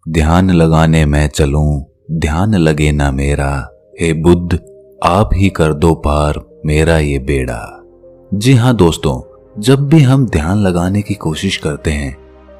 ध्यान लगाने मैं चलूं, ध्यान लगे ना मेरा। हे बुद्ध, आप ही कर दो पार मेरा ये बेड़ा। जी हाँ दोस्तों, जब भी हम ध्यान लगाने की कोशिश करते हैं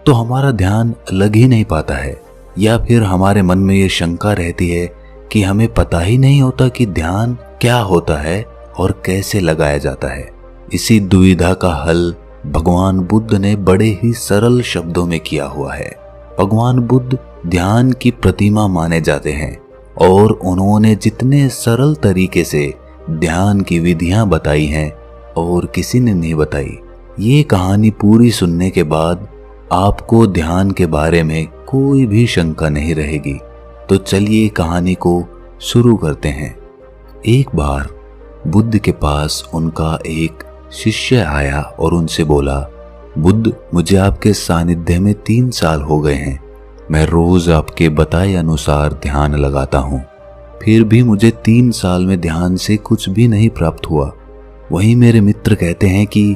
तो हमारा ध्यान लग ही नहीं पाता है, या फिर हमारे मन में ये शंका रहती है कि हमें पता ही नहीं होता कि ध्यान क्या होता है और कैसे लगाया जाता है। इसी दुविधा का हल भगवान बुद्ध ने बड़े ही सरल शब्दों में किया हुआ है। भगवान बुद्ध ध्यान की प्रतिमा माने जाते हैं और उन्होंने जितने सरल तरीके से ध्यान की विधियां बताई हैं और किसी ने नहीं बताई। ये कहानी पूरी सुनने के बाद आपको ध्यान के बारे में कोई भी शंका नहीं रहेगी। तो चलिए कहानी को शुरू करते हैं। एक बार बुद्ध के पास उनका एक शिष्य आया और उनसे बोला, बुद्ध, मुझे आपके सानिध्य में 3 साल हो गए हैं। मैं रोज आपके बताए अनुसार ध्यान लगाता हूँ, फिर भी मुझे 3 साल में ध्यान से कुछ भी नहीं प्राप्त हुआ। वहीं मेरे मित्र कहते हैं कि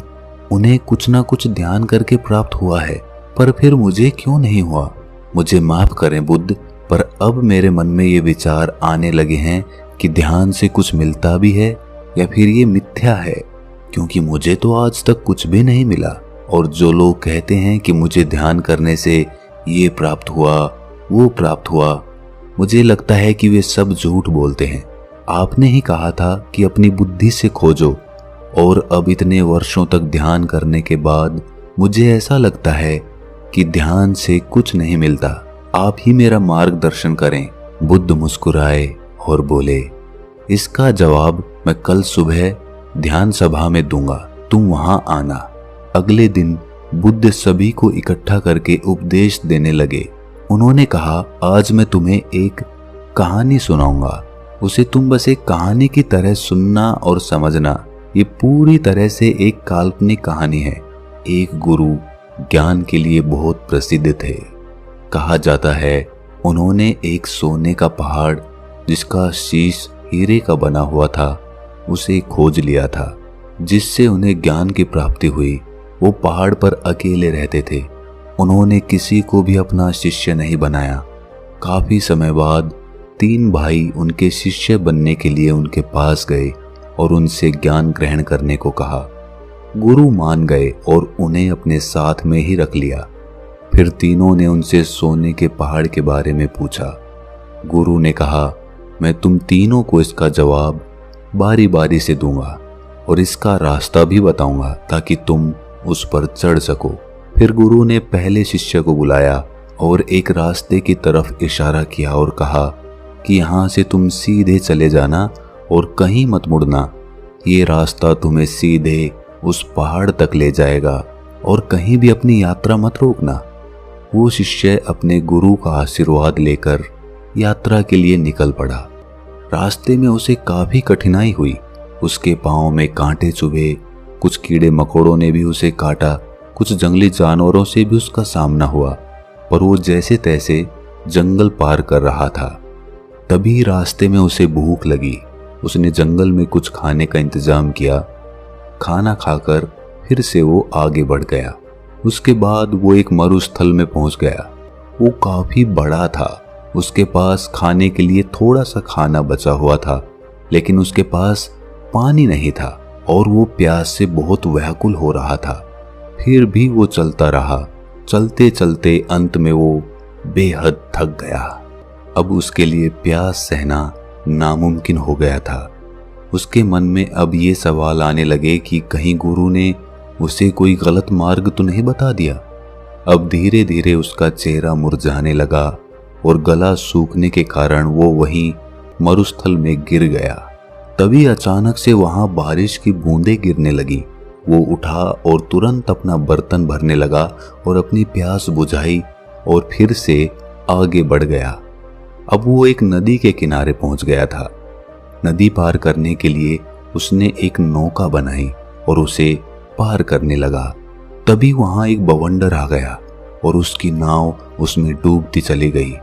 उन्हें कुछ ना कुछ ध्यान करके प्राप्त हुआ है, पर फिर मुझे क्यों नहीं हुआ। मुझे माफ करें बुद्ध, पर अब मेरे मन में ये विचार आने लगे हैं कि ध्यान से कुछ मिलता भी है या फिर ये मिथ्या है, क्योंकि मुझे तो आज तक कुछ भी नहीं मिला। और जो लोग कहते हैं कि मुझे ध्यान करने से ये प्राप्त हुआ, वो प्राप्त हुआ, मुझे लगता है कि वे सब झूठ बोलते हैं। आपने ही कहा था कि अपनी बुद्धि से खोजो, और अब इतने वर्षों तक ध्यान करने के बाद मुझे ऐसा लगता है कि ध्यान से कुछ नहीं मिलता। आप ही मेरा मार्गदर्शन करें। बुद्ध मुस्कुराए और बोले, इसका जवाब मैं कल सुबह ध्यान सभा में दूंगा, तुम वहां आना। अगले दिन बुद्ध सभी को इकट्ठा करके उपदेश देने लगे। उन्होंने कहा, आज मैं तुम्हें एक कहानी सुनाऊंगा। उसे तुम बस एक कहानी की तरह सुनना और समझना। ये पूरी तरह से एक काल्पनिक कहानी है। एक गुरु ज्ञान के लिए बहुत प्रसिद्ध थे। कहा जाता है उन्होंने एक सोने का पहाड़ जिसका शीश हीरे का बना हुआ था उसे खोज लिया था, जिससे उन्हें ज्ञान की प्राप्ति हुई। वो पहाड़ पर अकेले रहते थे। उन्होंने किसी को भी अपना शिष्य नहीं बनाया। काफी समय बाद 3 भाई उनके शिष्य बनने के लिए उनके पास गए और उनसे ज्ञान ग्रहण करने को कहा। गुरु मान गए और उन्हें अपने साथ में ही रख लिया। फिर तीनों ने उनसे सोने के पहाड़ के बारे में पूछा। गुरु ने कहा, मैं तुम तीनों को इसका जवाब बारी बारी से दूंगा और इसका रास्ता भी बताऊंगा ताकि तुम उस पर चढ़ सको। फिर गुरु ने पहले शिष्य को बुलाया और एक रास्ते की तरफ इशारा किया और कहा कि यहाँ से तुम सीधे चले जाना और कहीं मत मुड़ना। ये रास्ता तुम्हें सीधे उस पहाड़ तक ले जाएगा और कहीं भी अपनी यात्रा मत रोकना। वो शिष्य अपने गुरु का आशीर्वाद लेकर यात्रा के लिए निकल पड़ा। रास्ते में उसे काफी कठिनाई हुई। उसके पांव में कांटे चुभे, कुछ कीड़े मकोड़ों ने भी उसे काटा, कुछ जंगली जानवरों से भी उसका सामना हुआ, पर वो जैसे तैसे जंगल पार कर रहा था। तभी रास्ते में उसे भूख लगी। उसने जंगल में कुछ खाने का इंतजाम किया। खाना खाकर फिर से वो आगे बढ़ गया। उसके बाद वो एक मरुस्थल में पहुंच गया। वो काफी बड़ा था। उसके पास खाने के लिए थोड़ा सा खाना बचा हुआ था, लेकिन उसके पास पानी नहीं था और वो प्यास से बहुत व्याकुल हो रहा था। फिर भी वो चलता रहा। चलते चलते अंत में वो बेहद थक गया। अब उसके लिए प्यास सहना नामुमकिन हो गया था। उसके मन में अब ये सवाल आने लगे कि कहीं गुरु ने उसे कोई गलत मार्ग तो नहीं बता दिया। अब धीरे धीरे उसका चेहरा मुरझाने लगा और गला सूखने के कारण वो वहीं मरुस्थल में गिर गया। तभी अचानक से वहां बारिश की बूंदें गिरने लगी। वो उठा और तुरंत अपना बर्तन भरने लगा और अपनी प्यास बुझाई और फिर से आगे बढ़ गया। अब वो एक नदी के किनारे पहुंच गया था। नदी पार करने के लिए उसने एक नौका बनाई और उसे पार करने लगा। तभी वहां एक बवंडर आ गया और उसकी नाव उसमें डूबती चली गई।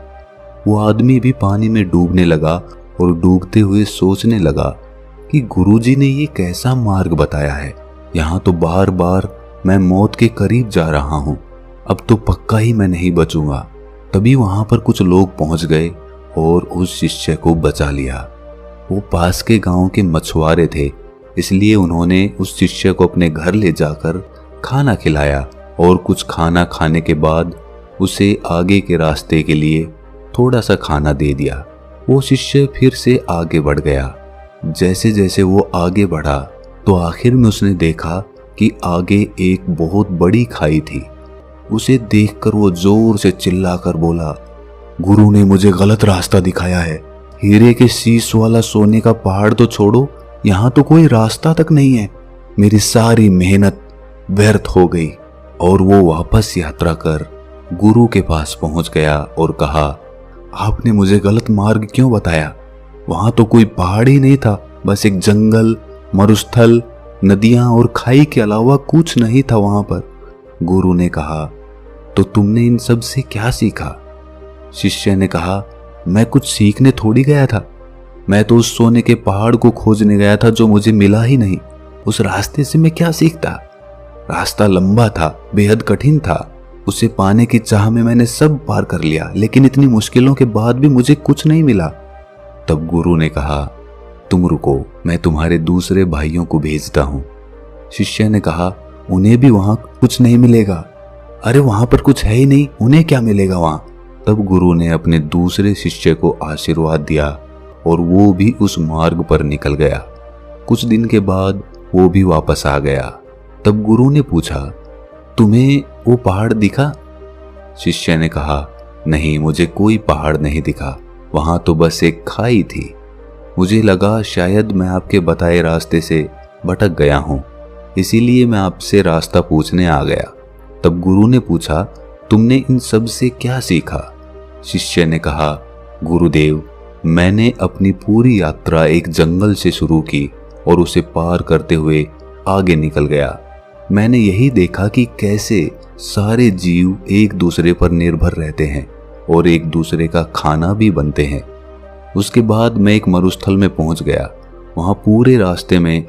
वो आदमी भी पानी में डूबने लगा और डूबते हुए सोचने लगा कि गुरुजी ने ये कैसा मार्ग बताया है। यहाँ तो बार बार मैं मौत के करीब जा रहा हूँ। अब तो पक्का ही मैं नहीं बचूंगा। तभी वहां पर कुछ लोग पहुंच गए और उस शिष्य को बचा लिया। वो पास के गांव के मछुआरे थे, इसलिए उन्होंने उस शिष्य को अपने घर ले जाकर खाना खिलाया और कुछ खाना खाने के बाद उसे आगे के रास्ते के लिए थोड़ा सा खाना दे दिया। वो शिष्य फिर से आगे बढ़ गया। जैसे जैसे वो आगे बढ़ा तो आखिर में उसने देखा कि आगे एक बहुत बड़ी खाई थी। उसे देखकर वो जोर से चिल्लाकर बोला, गुरु ने मुझे गलत रास्ता दिखाया है। हीरे के शीश वाला सोने का पहाड़ तो छोड़ो, यहाँ तो कोई रास्ता तक नहीं है। मेरी सारी मेहनत व्यर्थ हो गई। और वो वापस यात्रा कर गुरु के पास पहुंच गया और कहा, आपने मुझे गलत मार्ग क्यों बताया? वहां तो कोई पहाड़ ही नहीं था, बस एक जंगल, मरुस्थल, नदियां और खाई के अलावा कुछ नहीं था वहां पर। गुरु ने कहा, तो तुमने इन सब से क्या सीखा? शिष्य ने कहा, मैं कुछ सीखने थोड़ी गया था, मैं तो उस सोने के पहाड़ को खोजने गया था जो मुझे मिला ही नहीं। उस रास्ते से मैं क्या सीखता? रास्ता लंबा था, बेहद कठिन था। उसे पाने की चाह में मैंने सब पार कर लिया, लेकिन इतनी मुश्किलों के बाद भी मुझे कुछ नहीं मिला। तब गुरु ने कहा, तुम रुको, मैं तुम्हारे दूसरे भाइयों को भेजता हूं। शिष्य ने कहा, उन्हें भी वहां कुछ नहीं मिलेगा। अरे वहां पर कुछ है ही नहीं, उन्हें क्या मिलेगा वहां? तब गुरु ने अपने दूसरे शिष्य को आशीर्वाद दिया और वो भी उस मार्ग पर निकल गया। कुछ दिन के बाद वो भी वापस आ गया। तब गुरु ने पूछा, तुम्हें वो पहाड़ दिखा? शिष्य ने कहा, नहीं, मुझे कोई पहाड़ नहीं दिखा, वहां तो बस एक खाई थी। मुझे लगा शायद मैं आपके बताए रास्ते से भटक गया हूं, इसीलिए मैं आपसे रास्ता पूछने आ गया। तब गुरु ने पूछा, तुमने इन सब से क्या सीखा? शिष्य ने कहा, गुरुदेव, मैंने अपनी पूरी यात्रा एक जंगल से शुरू की और उसे पार करते हुए आगे निकल गया। मैंने यही देखा कि कैसे सारे जीव एक दूसरे पर निर्भर रहते हैं और एक दूसरे का खाना भी बनते हैं। उसके बाद मैं एक मरुस्थल में पहुंच गया। वहां पूरे रास्ते में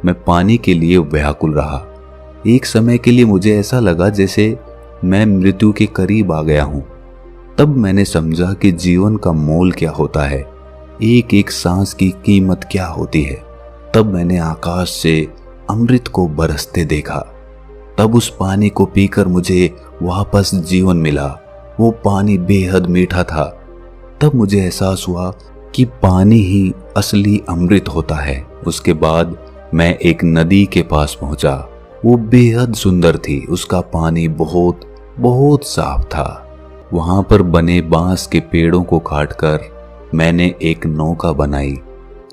मैं पानी के लिए व्याकुल रहा। एक समय के लिए मुझे ऐसा लगा जैसे मैं मृत्यु के करीब आ गया हूं। तब मैंने समझा कि जीवन का मोल क्या होता है, एक एक सांस की कीमत क्या होती है। तब मैंने आकाश से अमृत को बरसते देखा। तब उस पानी को पीकर मुझे वापस जीवन मिला। वो पानी बेहद मीठा था। तब मुझे एहसास हुआ कि पानी ही असली अमृत होता है। उसके बाद मैं एक नदी के पास पहुंचा। वो बेहद सुंदर थी। उसका पानी बहुत बहुत साफ था। वहां पर बने बांस के पेड़ों को काटकर मैंने एक नौका बनाई,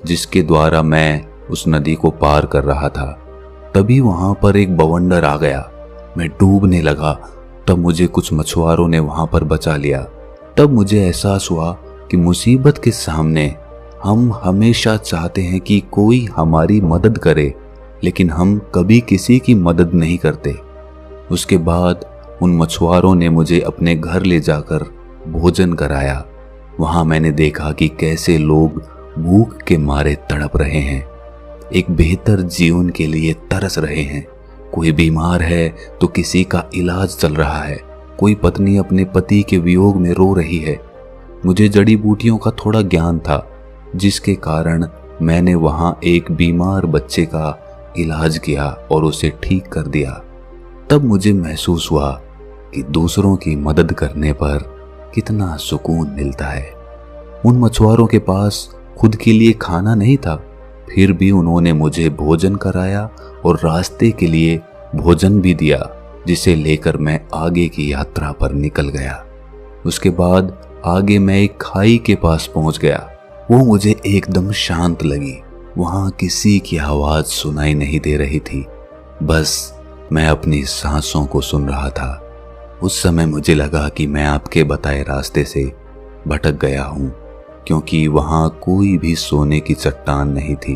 जिसके द्वारा मैं उस नदी को पार कर रहा था। तभी वहां पर एक बवंडर आ गया। मैं डूबने लगा। तब मुझे कुछ मछुआरों ने वहां पर बचा लिया। तब मुझे एहसास हुआ कि मुसीबत के सामने हम हमेशा चाहते हैं कि कोई हमारी मदद करे, लेकिन हम कभी किसी की मदद नहीं करते। उसके बाद उन मछुआरों ने मुझे अपने घर ले जाकर भोजन कराया। वहां मैंने देखा कि कैसे लोग भूख के मारे तड़प रहे हैं, एक बेहतर जीवन के लिए तरस रहे हैं। कोई बीमार है तो किसी का इलाज चल रहा है। कोई पत्नी अपने पति के वियोग में रो रही है। मुझे जड़ी बूटियों का थोड़ा ज्ञान था, जिसके कारण मैंने वहां एक बीमार बच्चे का इलाज किया और उसे ठीक कर दिया। तब मुझे महसूस हुआ कि दूसरों की मदद करने पर कितना सुकून मिलता है। उन मछुआरों के पास खुद के लिए खाना नहीं था, फिर भी उन्होंने मुझे भोजन कराया और रास्ते के लिए भोजन भी दिया, जिसे लेकर मैं आगे की यात्रा पर निकल गया। उसके बाद आगे मैं एक खाई के पास पहुंच गया। वो मुझे एकदम शांत लगी। वहां किसी की आवाज सुनाई नहीं दे रही थी, बस मैं अपनी सांसों को सुन रहा था। उस समय मुझे लगा कि मैं आपके बताए रास्ते से भटक गया हूं, क्योंकि वहां कोई भी सोने की चट्टान नहीं थी।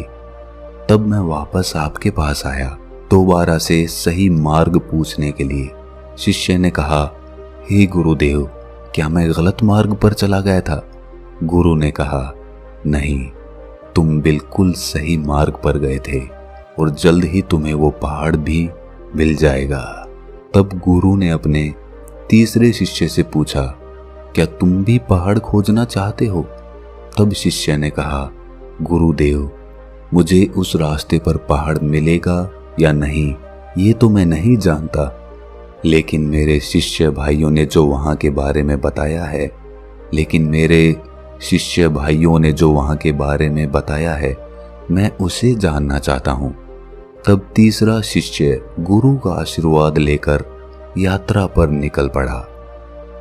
तब मैं वापस आपके पास आया, दोबारा से सही मार्ग पूछने के लिए। शिष्य ने कहा, हे गुरुदेव, क्या मैं गलत मार्ग पर चला गया था? गुरु ने कहा, नहीं, तुम बिल्कुल सही मार्ग पर गए थे और जल्द ही तुम्हें वो पहाड़ भी मिल जाएगा। तब गुरु ने अपने तीसरे शिष्य से पूछा, क्या तुम भी पहाड़ खोजना चाहते हो? तब शिष्य ने कहा, गुरुदेव, मुझे उस रास्ते पर पहाड़ मिलेगा या नहीं ये तो मैं नहीं जानता, लेकिन मेरे शिष्य भाइयों ने जो वहां के बारे में बताया है मैं उसे जानना चाहता हूं। तब तीसरा शिष्य गुरु का आशीर्वाद लेकर यात्रा पर निकल पड़ा।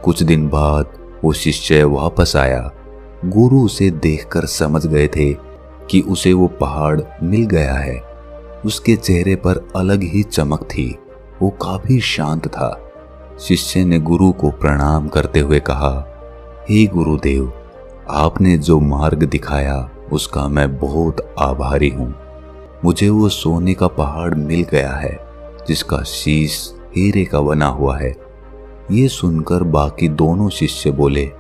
कुछ दिन बाद वो शिष्य वापस आया। गुरु उसे देखकर समझ गए थे कि उसे वो पहाड़ मिल गया है। उसके चेहरे पर अलग ही चमक थी, वो काफी शांत था। शिष्य ने गुरु को प्रणाम करते हुए कहा, हे गुरुदेव, आपने जो मार्ग दिखाया उसका मैं बहुत आभारी हूँ। मुझे वो सोने का पहाड़ मिल गया है जिसका शीश हीरे का बना हुआ है। ये सुनकर बाकी दोनों शिष्य बोले,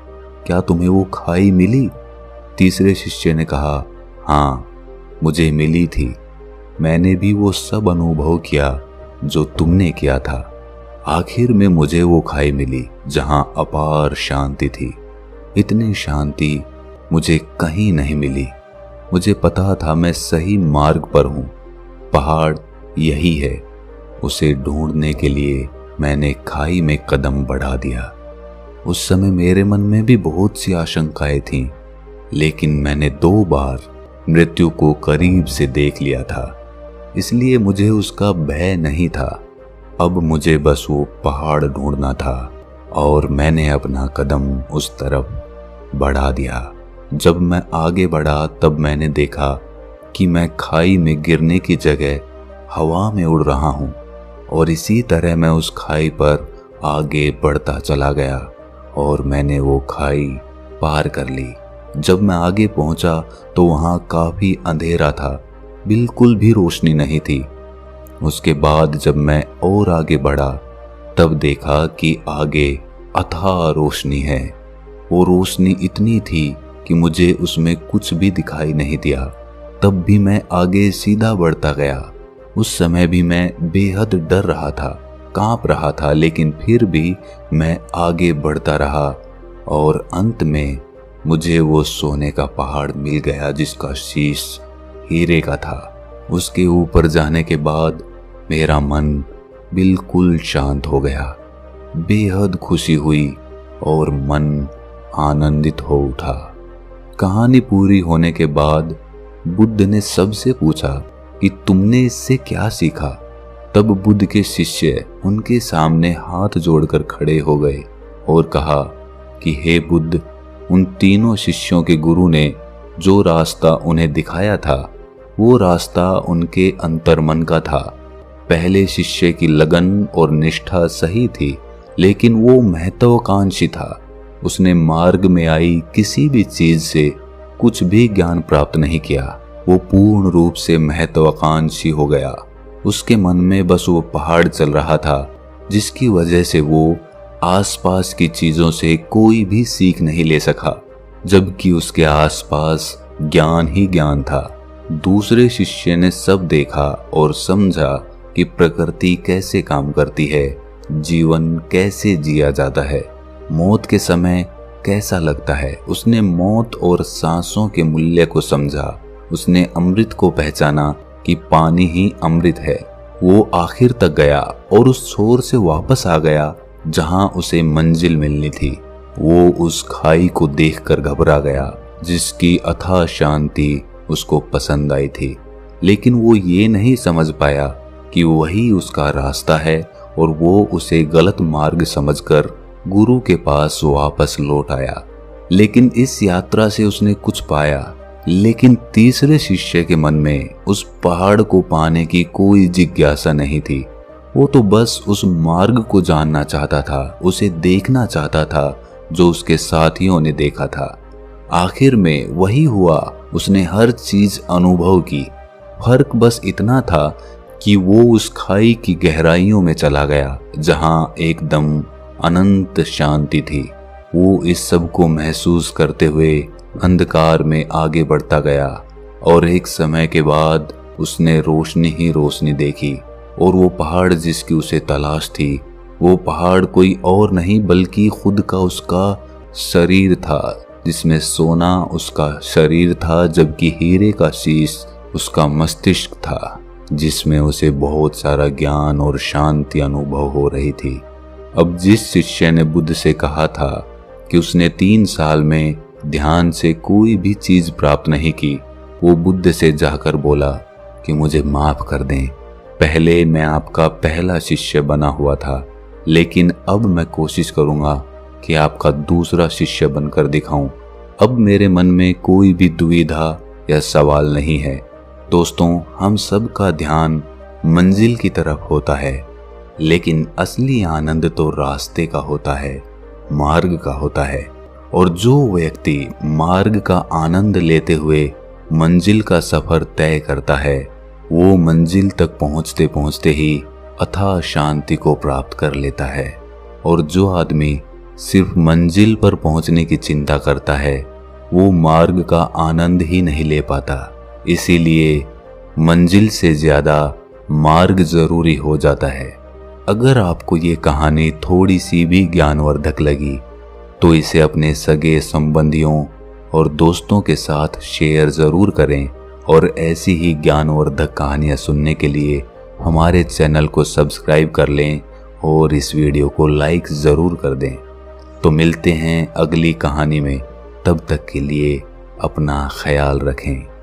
क्या तुम्हें वो खाई मिली? तीसरे शिष्य ने कहा, हाँ, मुझे मिली थी। मैंने भी वो सब अनुभव किया जो तुमने किया था। आखिर में मुझे वो खाई मिली जहां अपार शांति थी। इतनी शांति मुझे कहीं नहीं मिली। मुझे पता था मैं सही मार्ग पर हूं। पहाड़ यही है। उसे ढूंढने के लिए मैंने खाई में कदम बढ़ा दिया। उस समय मेरे मन में भी बहुत सी आशंकाएं थीं, लेकिन मैंने 2 बार मृत्यु को करीब से देख लिया था, इसलिए मुझे उसका भय नहीं था। अब मुझे बस वो पहाड़ ढूंढना था और मैंने अपना कदम उस तरफ बढ़ा दिया। जब मैं आगे बढ़ा तब मैंने देखा कि मैं खाई में गिरने की जगह हवा में उड़ रहा हूं और इसी तरह मैं उस खाई पर आगे बढ़ता चला गया और मैंने वो खाई पार कर ली। जब मैं आगे पहुंचा तो वहां काफी अंधेरा था, बिल्कुल भी रोशनी नहीं थी। उसके बाद जब मैं और आगे बढ़ा तब देखा कि आगे अथाह रोशनी है। वो रोशनी इतनी थी कि मुझे उसमें कुछ भी दिखाई नहीं दिया। तब भी मैं आगे सीधा बढ़ता गया। उस समय भी मैं बेहद डर रहा था, कांप रहा था, लेकिन फिर भी मैं आगे बढ़ता रहा और अंत में मुझे वो सोने का पहाड़ मिल गया जिसका शीश हीरे का था। उसके ऊपर जाने के बाद मेरा मन बिल्कुल शांत हो गया। बेहद खुशी हुई और मन आनंदित हो उठा। कहानी पूरी होने के बाद बुद्ध ने सबसे पूछा कि तुमने इससे क्या सीखा? तब बुद्ध के शिष्य उनके सामने हाथ जोड़कर खड़े हो गए और कहा कि हे बुद्ध, उन तीनों शिष्यों के गुरु ने जो रास्ता उन्हें दिखाया था वो रास्ता उनके अंतर्मन का था। पहले शिष्य की लगन और निष्ठा सही थी, लेकिन वो महत्वाकांक्षी था। उसने मार्ग में आई किसी भी चीज से कुछ भी ज्ञान प्राप्त नहीं किया। वो पूर्ण रूप से महत्वाकांक्षी हो गया। उसके मन में बस वो पहाड़ चल रहा था, जिसकी वजह से वो आसपास की चीजों से कोई भी सीख नहीं ले सका, जबकि उसके आसपास ज्ञान ही ज्ञान था। दूसरे शिष्य ने सब देखा और समझा कि प्रकृति कैसे काम करती है, जीवन कैसे जिया जाता है, मौत के समय कैसा लगता है। उसने मौत और सांसों के मूल्य को समझा। उसने अमृत को पहचाना कि पानी ही अमृत है। वो आखिर तक गया और उस छोर से वापस आ गया जहां उसे मंजिल मिलनी थी। वो उस खाई को देखकर घबरा गया जिसकी अथाह शांति उसको पसंद आई थी, लेकिन वो ये नहीं समझ पाया कि वही उसका रास्ता है और वो उसे गलत मार्ग समझकर गुरु के पास वापस लौट आया। लेकिन इस यात्रा से उसने कुछ पाया, लेकिन तीसरे शिष्य के मन में उस पहाड़ को पाने की कोई जिज्ञासा नहीं थी। वो तो बस उस मार्ग को जानना चाहता था, उसे देखना चाहता था जो उसके साथियों ने देखा था। आखिर में वही हुआ, उसने हर चीज अनुभव की। फर्क बस इतना था कि वो उस खाई की गहराइयों में चला गया जहां एकदम अनंत शांति थी। वो इस सब को महसूस करते हुए अंधकार में आगे बढ़ता गया और एक समय के बाद उसने रोशनी ही रोशनी देखी और वो पहाड़ जिसकी उसे तलाश थी, वो पहाड़ कोई और नहीं बल्कि खुद का उसका शरीर था जिसमें सोना उसका शरीर था, जबकि हीरे का शीश उसका मस्तिष्क था, जिसमें उसे बहुत सारा ज्ञान और शांति अनुभव हो रही थी। अब जिस शिष्य ने बुद्ध से कहा था कि उसने 3 साल में ध्यान से कोई भी चीज प्राप्त नहीं की, वो बुद्ध से जाकर बोला कि मुझे माफ कर दें, पहले मैं आपका पहला शिष्य बना हुआ था, लेकिन अब मैं कोशिश करूंगा कि आपका दूसरा शिष्य बनकर दिखाऊं। अब मेरे मन में कोई भी दुविधा या सवाल नहीं है। दोस्तों, हम सबका ध्यान मंजिल की तरफ होता है, लेकिन असली आनंद तो रास्ते का होता है, मार्ग का होता है। और जो व्यक्ति मार्ग का आनंद लेते हुए मंजिल का सफर तय करता है, वो मंजिल तक पहुंचते पहुंचते ही अथाह शांति को प्राप्त कर लेता है। और जो आदमी सिर्फ मंजिल पर पहुंचने की चिंता करता है, वो मार्ग का आनंद ही नहीं ले पाता। इसीलिए मंजिल से ज्यादा मार्ग जरूरी हो जाता है। अगर आपको ये कहानी थोड़ी सी भी ज्ञानवर्धक लगी तो इसे अपने सगे संबंधियों और दोस्तों के साथ शेयर जरूर करें, और ऐसी ही ज्ञानवर्धक कहानियां सुनने के लिए हमारे चैनल को सब्सक्राइब कर लें और इस वीडियो को लाइक जरूर कर दें। तो मिलते हैं अगली कहानी में, तब तक के लिए अपना ख्याल रखें।